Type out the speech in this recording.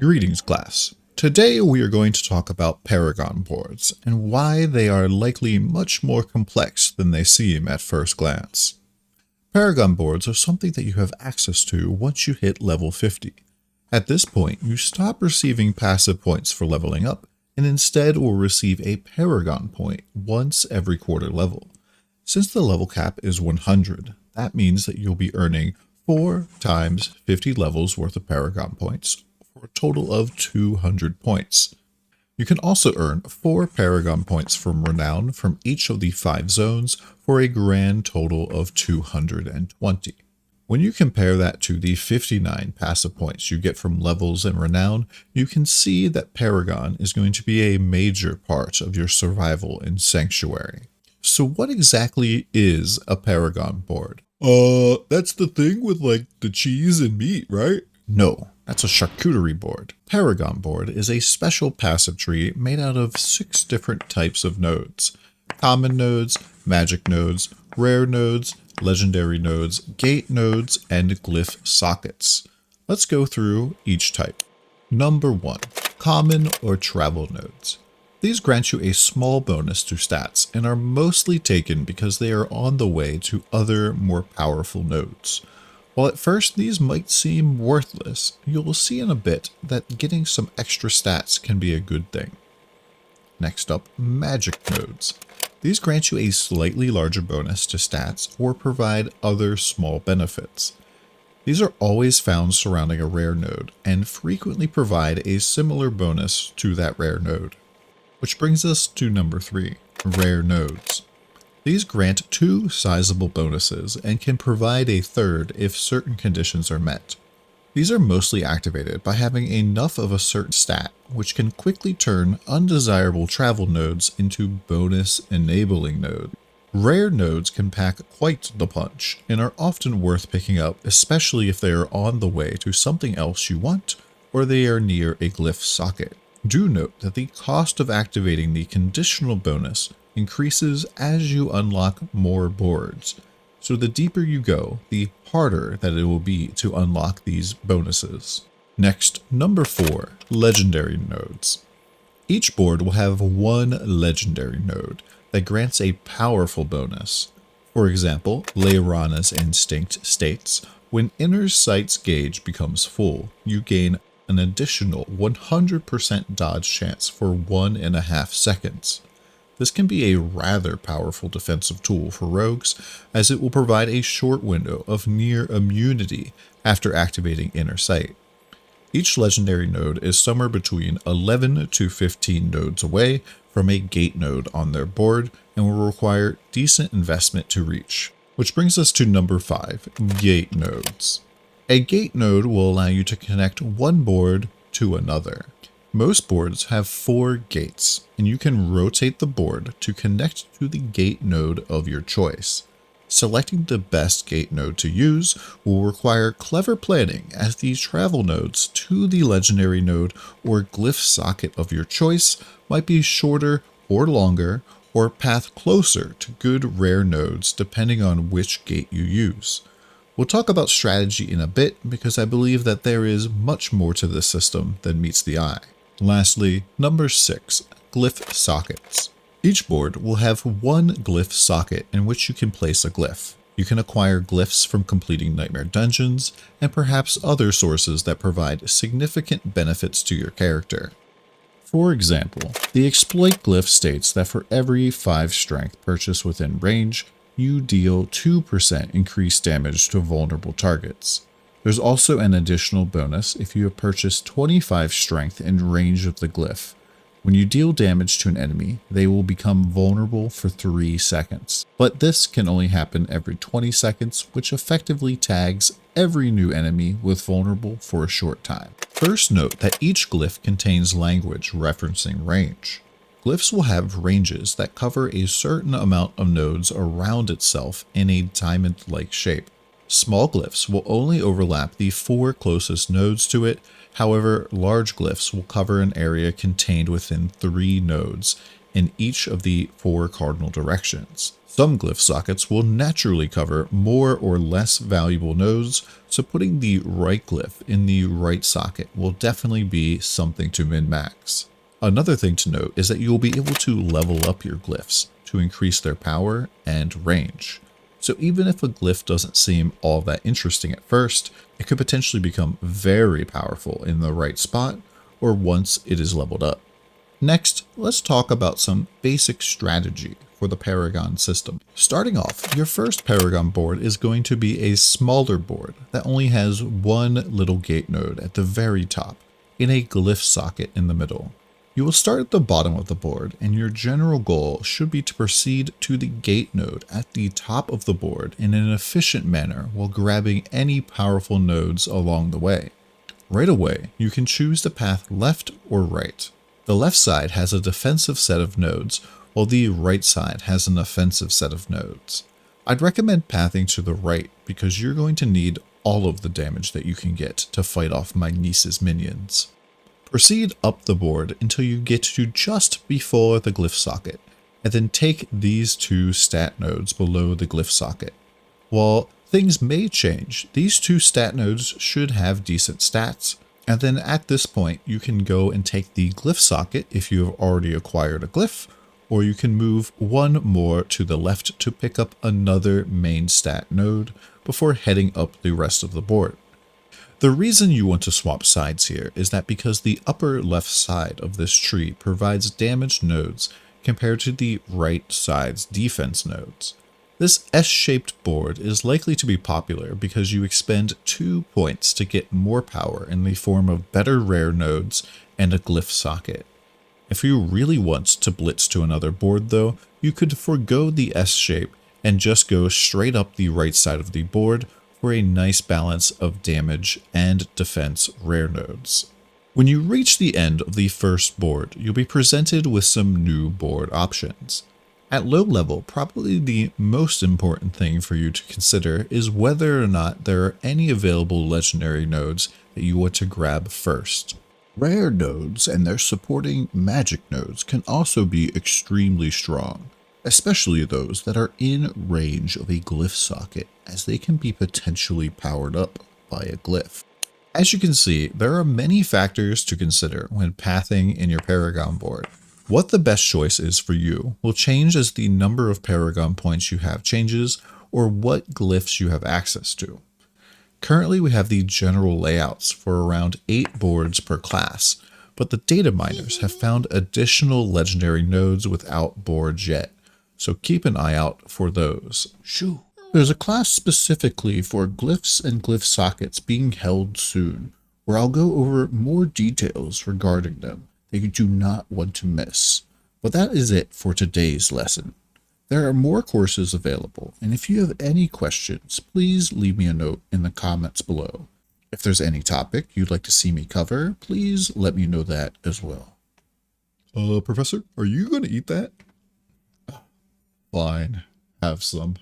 Greetings, class. Today we are going to talk about Paragon boards and why they are likely much more complex than they seem at first glance. Paragon boards are something that you have access to once you hit level 50. At this point, you stop receiving passive points for leveling up and instead will receive a Paragon point once every quarter level. Since the level cap is 100, that means that you'll be earning 4 times 50 levels worth of Paragon points for a total of 200 points. You can also earn 4 Paragon points from renown from each of the 5 zones for a grand total of 220. When you compare that to the 59 passive points you get from levels and renown, you can see that Paragon is going to be a major part of your survival in Sanctuary. So what exactly is a Paragon board? That's the thing with like the cheese and meat, right? No, that's a charcuterie board. Paragon board is a special passive tree made out of 6 different types of nodes. Common nodes, magic nodes, rare nodes, legendary nodes, gate nodes, and glyph sockets. Let's go through each type. Number 1. Common or travel nodes. These grant you a small bonus to stats and are mostly taken because they are on the way to other, more powerful nodes. While at first these might seem worthless, you'll see in a bit that getting some extra stats can be a good thing. Next up, magic nodes. These grant you a slightly larger bonus to stats or provide other small benefits. These are always found surrounding a rare node and frequently provide a similar bonus to that rare node. Which brings us to number 3, rare nodes. These grant 2 sizable bonuses and can provide a third if certain conditions are met. These are mostly activated by having enough of a certain stat, which can quickly turn undesirable travel nodes into bonus enabling nodes. Rare nodes can pack quite the punch and are often worth picking up, especially if they are on the way to something else you want or they are near a glyph socket. Do note that the cost of activating the conditional bonus increases as you unlock more boards, so the deeper you go, the harder that it will be to unlock these bonuses. Next, number 4, legendary nodes. Each board will have 1 legendary node that grants a powerful bonus. For example, Leirana's instinct states, when inner sight's gauge becomes full, you gain an additional 100% dodge chance for 1.5 seconds. This can be a rather powerful defensive tool for rogues, as it will provide a short window of near immunity after activating inner sight. Each legendary node is somewhere between 11 to 15 nodes away from a gate node on their board and will require decent investment to reach. Which brings us to number 5, gate nodes. A gate node will allow you to connect one board to another. Most boards have 4 gates, and you can rotate the board to connect to the gate node of your choice. Selecting the best gate node to use will require clever planning, as these travel nodes to the legendary node or glyph socket of your choice might be shorter or longer, or path closer to good rare nodes depending on which gate you use. We'll talk about strategy in a bit because I believe that there is much more to this system than meets the eye. Lastly, number 6, glyph sockets. Each board will have 1 glyph socket in which you can place a glyph. You can acquire glyphs from completing nightmare dungeons and perhaps other sources that provide significant benefits to your character. For example, the exploit glyph states that for every 5 strength purchased within range, you deal 2% increased damage to vulnerable targets. There's also an additional bonus if you have purchased 25 strength in range of the glyph. When you deal damage to an enemy, they will become vulnerable for 3 seconds. But this can only happen every 20 seconds, which effectively tags every new enemy with vulnerable for a short time. First note that each glyph contains language referencing range. Glyphs will have ranges that cover a certain amount of nodes around itself in a diamond-like shape. Small glyphs will only overlap the 4 closest nodes to it. However, large glyphs will cover an area contained within 3 nodes, in each of the 4 cardinal directions. Some glyph sockets will naturally cover more or less valuable nodes, so putting the right glyph in the right socket will definitely be something to min-max. Another thing to note is that you will be able to level up your glyphs to increase their power and range. So even if a glyph doesn't seem all that interesting at first, it could potentially become very powerful in the right spot or once it is leveled up. Next, let's talk about some basic strategy for the Paragon system. Starting off, your first Paragon board is going to be a smaller board that only has one little gate node at the very top, in a glyph socket in the middle. You will start at the bottom of the board, and your general goal should be to proceed to the gate node at the top of the board in an efficient manner while grabbing any powerful nodes along the way. Right away, you can choose the path left or right. The left side has a defensive set of nodes, while the right side has an offensive set of nodes. I'd recommend pathing to the right because you're going to need all of the damage that you can get to fight off my niece's minions. Proceed up the board until you get to just before the glyph socket, and then take these 2 stat nodes below the glyph socket. While things may change, these 2 stat nodes should have decent stats, and then at this point you can go and take the glyph socket if you have already acquired a glyph, or you can move one more to the left to pick up another main stat node before heading up the rest of the board. The reason you want to swap sides here is that because the upper left side of this tree provides damaged nodes compared to the right side's defense nodes. This S-shaped board is likely to be popular because you expend 2 points to get more power in the form of better rare nodes and a glyph socket. If you really want to blitz to another board though, you could forego the S shape and just go straight up the right side of the board for a nice balance of damage and defense rare nodes. When you reach the end of the first board, you'll be presented with some new board options. At low level, probably the most important thing for you to consider is whether or not there are any available legendary nodes that you want to grab first. Rare nodes and their supporting magic nodes can also be extremely strong, especially those that are in range of a glyph socket, as they can be potentially powered up by a glyph. As you can see, there are many factors to consider when pathing in your Paragon board. What the best choice is for you will change as the number of Paragon points you have changes or what glyphs you have access to. Currently we have the general layouts for around 8 boards per class, but the data miners have found additional legendary nodes without boards yet, so keep an eye out for those. Shoo! There's a class specifically for glyphs and glyph sockets being held soon, where I'll go over more details regarding them that you do not want to miss. But that is it for today's lesson. There are more courses available, and if you have any questions, please leave me a note in the comments below. If there's any topic you'd like to see me cover, please let me know that as well. Professor, are you going to eat that? Fine, have some.